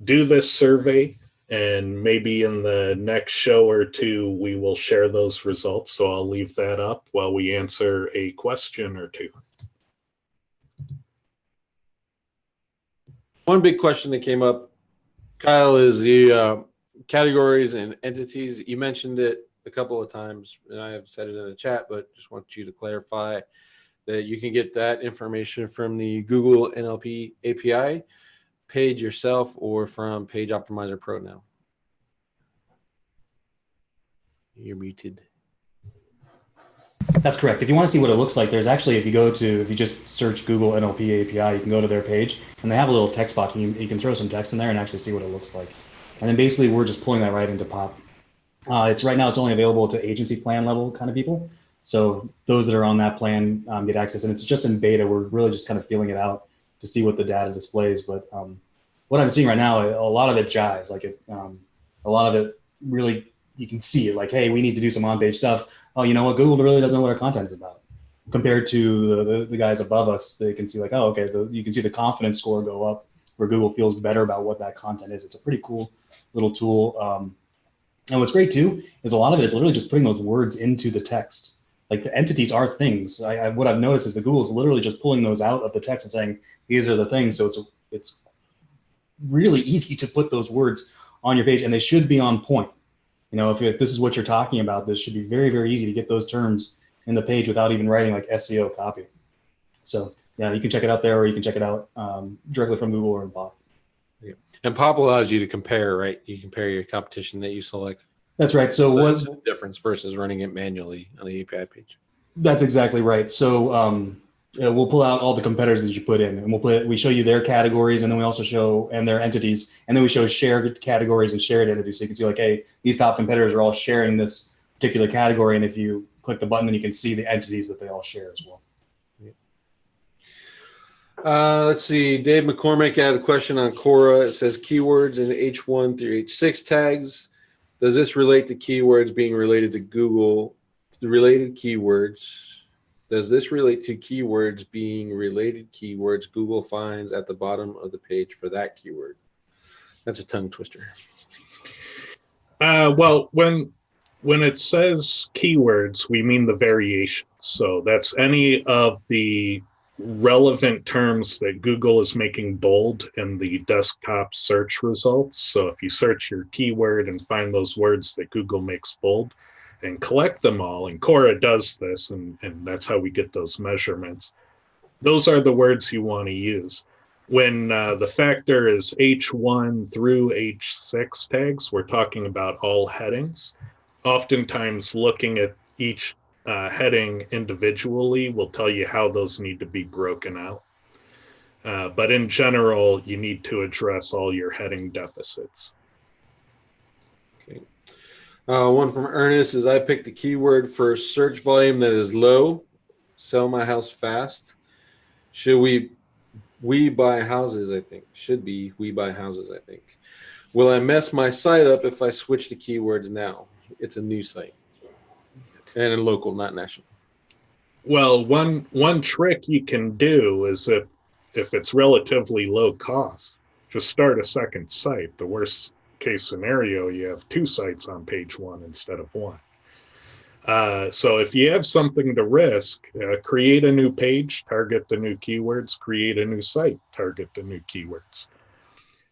do this survey, and maybe in the next show or two, we will share those results. So I'll leave that up while we answer a question or two. One big question that came up, Kyle, is the categories and entities. You mentioned it a couple of times, and I have said it in the chat, but just want you to clarify that you can get that information from the Google NLP API page yourself or from Page Optimizer Pro now. You're muted. That's correct. If you want to see what it looks like, there's actually, if you just search Google NLP API, you can go to their page and they have a little text box. You can throw some text in there and actually see what it looks like. And then basically we're just pulling that right into Pop. It's right now, it's only available to agency plan level kind of people. So those that are on that plan get access, and it's just in beta. We're really just kind of feeling it out to see what the data displays. But what I'm seeing right now, a lot of it jives. A lot of it really, you can see it. Like, hey, we need to do some on-page stuff. Oh, you know what? Google really doesn't know what our content is about. Compared to the guys above us, they can see like, oh, okay, you can see the confidence score go up where Google feels better about what that content is. It's a pretty cool little tool. And what's great too is a lot of it is literally just putting those words into the text. Like the entities are things. What I've noticed is the Google is literally just pulling those out of the text and saying these are the things. So it's really easy to put those words on your page, and they should be on point. You know, if this is what you're talking about, this should be very, very easy to get those terms in the page without even writing like SEO copy. So yeah, you can check it out there, or you can check it out directly from Google or in Pop. Yeah. And Pop allows you to compare, right? You compare your competition that you select. That's right. So what's the difference versus running it manually on the API page? That's exactly right. So we'll pull out all the competitors that you put in, and we show you their categories, and then we also show and their entities, and then we show shared categories and shared entities. So you can see like, hey, these top competitors are all sharing this particular category, and if you click the button, then you can see the entities that they all share as well. Let's see. Dave McCormick had a question on Quora. It says keywords in H1 through H6 tags. Does this relate to keywords being related to Google? The related keywords. Does this relate to keywords being related keywords Google finds at the bottom of the page for that keyword? That's a tongue twister. Well, when it says keywords, we mean the variations. So that's any of the relevant terms that Google is making bold in the desktop search results. So if you search your keyword and find those words that Google makes bold and collect them all, and Quora does this, and that's how we get those measurements, those are the words you want to use. When the factor is H1 through H6 tags, we're talking about all headings. Oftentimes looking at each heading individually will tell you how those need to be broken out. But in general, you need to address all your heading deficits. Okay. One from Ernest is, I picked a keyword for search volume that is low, sell my house fast. Should we buy houses, I think. Should be we buy houses, I think. Will I mess my site up if I switch to keywords now? It's a new site. And in local, not national. Well, one trick you can do is if it's relatively low cost, just start a second site. The worst case scenario, you have 2 sites on page 1 instead of 1. So if you have something to risk, create a new page, target the new keywords, create a new site, target the new keywords.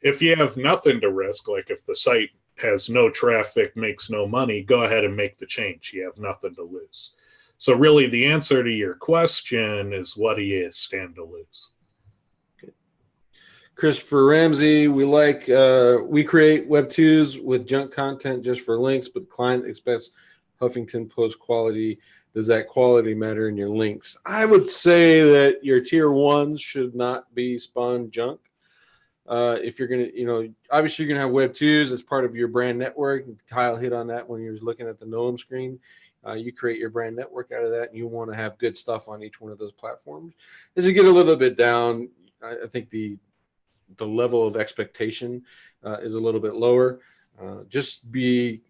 If you have nothing to risk, like if the site has no traffic, makes no money, go ahead and make the change. You have nothing to lose. So really the answer to your question is, what do you stand to lose? Okay. Christopher Ramsey, we create Web 2s with junk content just for links, but the client expects Huffington Post quality. Does that quality matter in your links? I would say that your tier 1s should not be spawn junk. If you're going to, obviously you're going to have Web 2s as part of your brand network. Kyle hit on that when he was looking at the Gnome screen. You create your brand network out of that, and you want to have good stuff on each one of those platforms. As you get a little bit down, I think the level of expectation is a little bit lower. Just be,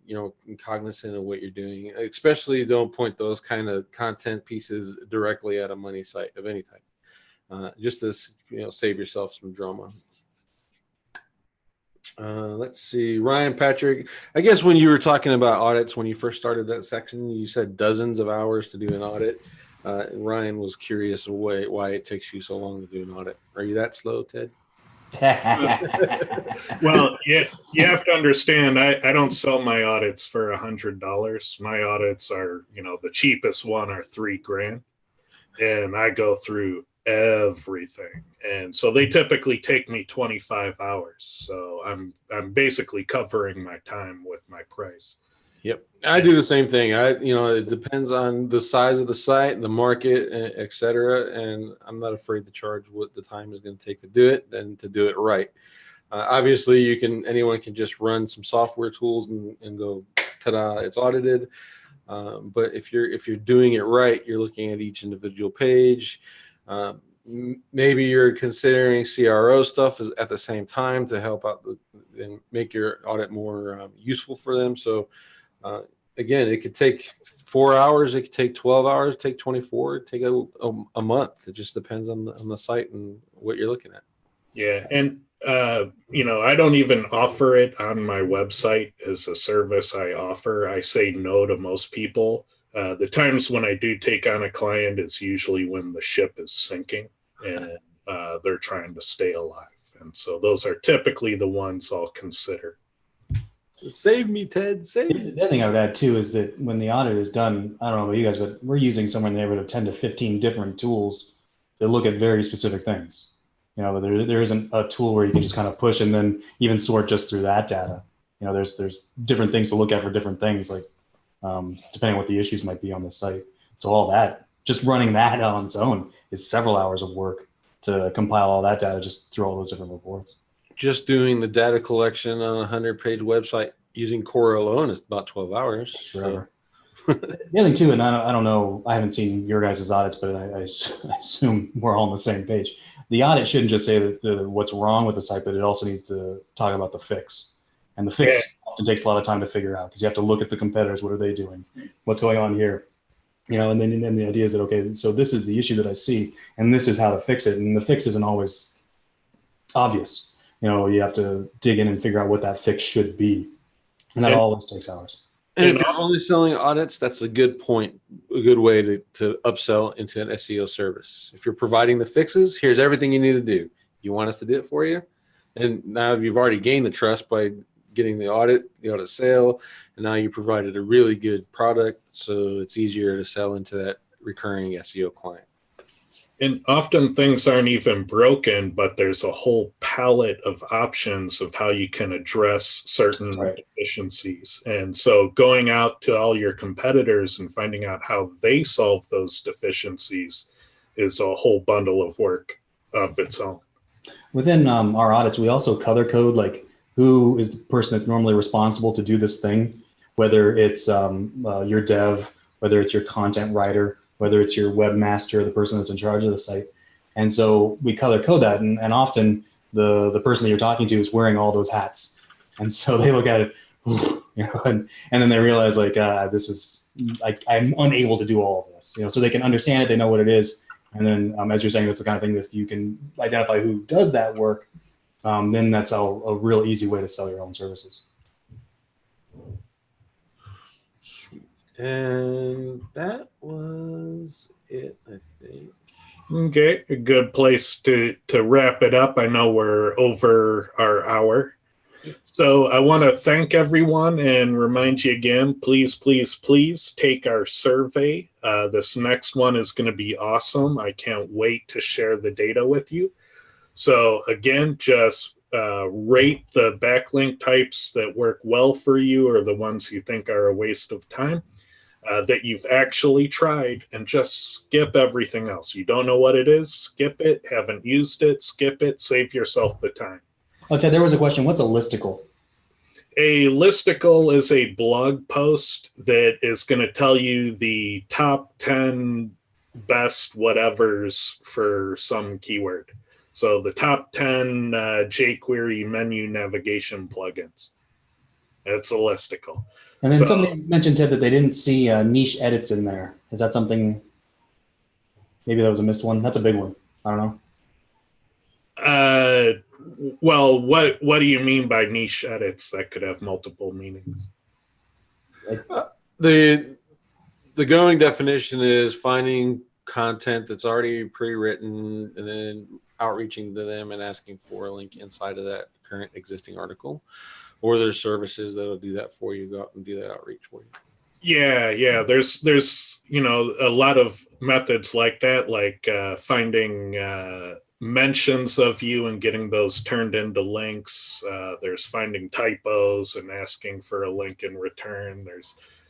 cognizant of what you're doing. Especially don't point those kind of content pieces directly at a money site of any type. Just to, save yourself some drama. Let's see, Ryan Patrick. I guess when you were talking about audits, when you first started that section, you said dozens of hours to do an audit. Ryan was curious why it takes you so long to do an audit. Are you that slow, Ted? Well, you have to understand, I don't sell my audits for $100. My audits are, the cheapest one are $3,000, and I go through everything, and so they typically take me 25 hours. So I'm basically covering my time with my price. Yep. I do the same thing. It depends on the size of the site, the market, et cetera. And I'm not afraid to charge what the time is going to take to do it and to do it right. Obviously, anyone can just run some software tools and go, ta-da, it's audited. But if you're doing it right, you're looking at each individual page. Maybe you're considering CRO stuff at the same time to help out and make your audit more useful for them. So again, it could take 4 hours, it could take 12 hours, take 24, take a month. It just depends on the site and what you're looking at. Yeah, and I don't even offer it on my website as a service I offer. I say no to most people. The times when I do take on a client is usually when the ship is sinking and they're trying to stay alive. And so those are typically the ones I'll consider. Save me, Ted. Save me. The other thing I would add too is that when the audit is done, I don't know about you guys, but we're using somewhere in the neighborhood of 10 to 15 different tools that look at very specific things. There isn't a tool where you can just kind of push and then even sort just through that data. There's different things to look at for different things, like depending on what the issues might be on the site. So all that, just running that on its own is several hours of work to compile all that data just through all those different reports. Just doing the data collection on a 100-page website using Core alone is about 12 hours. Forever. The other thing too, and I don't know, I haven't seen your guys' audits, but I assume we're all on the same page. The audit shouldn't just say that what's wrong with the site, but it also needs to talk about the fix. And the fix often takes a lot of time to figure out because you have to look at the competitors. What are they doing? What's going on here? And then the idea is that, okay, so this is the issue that I see, and this is how to fix it. And the fix isn't always obvious. You have to dig in and figure out what that fix should be. And that always takes hours. And if you're only selling audits, that's a good point, a good way to upsell into an SEO service. If you're providing the fixes, here's everything you need to do. You want us to do it for you? And now you've already gained the trust by getting the audit sale, and now you provided a really good product, so it's easier to sell into that recurring SEO client. And often things aren't even broken, but there's a whole palette of options of how you can address certain deficiencies. And so going out to all your competitors and finding out how they solve those deficiencies is a whole bundle of work of its own. Within our audits, we also color code, like who is the person that's normally responsible to do this thing, whether it's your dev, whether it's your content writer, whether it's your webmaster, the person that's in charge of the site. And so we color code that. And often the person that you're talking to is wearing all those hats. And so they look at it, and then they realize I'm unable to do all of this, so they can understand it. They know what it is. And then as you're saying, that's the kind of thing that if you can identify who does that work, then that's a real easy way to sell your own services. And that was it, I think. Okay, a good place to wrap it up. I know we're over our hour. So I want to thank everyone and remind you again, please, please, please take our survey. This next one is going to be awesome. I can't wait to share the data with you. So again, just rate the backlink types that work well for you or the ones you think are a waste of time. That you've actually tried, and just skip everything else. You don't know what it is, skip it. Haven't used it, skip it. Save yourself the time. Oh, Ted, there was a question. What's a listicle? A listicle is a blog post that is going to tell you the top 10 best whatevers for some keyword. So the top 10 jQuery menu navigation plugins. It's a listicle. And then somebody mentioned, Ted, that they didn't see niche edits in there. Is that something? Maybe that was a missed one. That's a big one. I don't know. Well, what do you mean by niche edits? That could have multiple meanings. The going definition is finding content that's already pre-written and then outreaching to them and asking for a link inside of that current existing article. Or there's services that'll do that for you. Go out and do that outreach for you. Yeah. There's a lot of methods like that, like finding mentions of you and getting those turned into links. There's finding typos and asking for a link in return.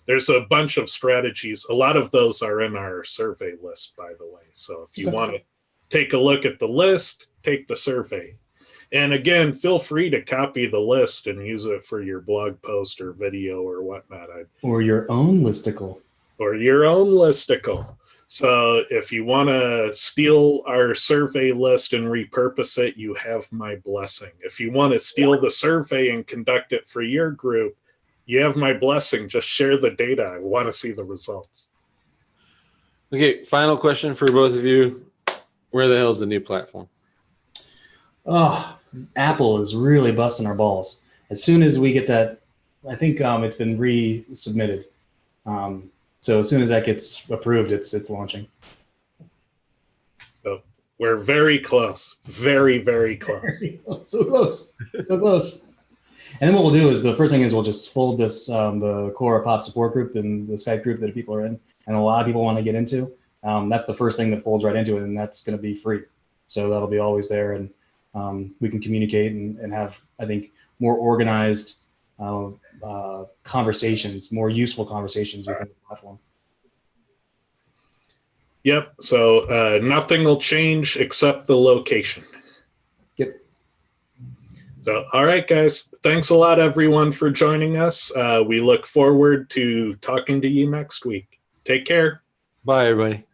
There's a bunch of strategies. A lot of those are in our survey list, by the way. So if you want to take a look at the list, take the survey. And again, feel free to copy the list and use it for your blog post or video or whatnot. Or your own listicle. Or your own listicle. So if you want to steal our survey list and repurpose it, you have my blessing. If you want to steal the survey and conduct it for your group, you have my blessing. Just share the data. I want to see the results. Okay, final question for both of you. Where the hell is the new platform? Oh, Apple is really busting our balls. As soon as we get that, I think it's been resubmitted. So as soon as that gets approved, it's launching. So we're very close. Very, very close. So close. So close. And then what we'll do is the first thing is we'll just fold this, the core pop support group and the Skype group that people are in, and a lot of people want to get into. That's the first thing that folds right into it, and that's going to be free. So that'll be always there, and we can communicate and have, I think, more organized conversations, more useful conversations within the platform. Yep. So nothing will change except the location. Yep. So, all right, guys. Thanks a lot, everyone, for joining us. We look forward to talking to you next week. Take care. Bye, everybody.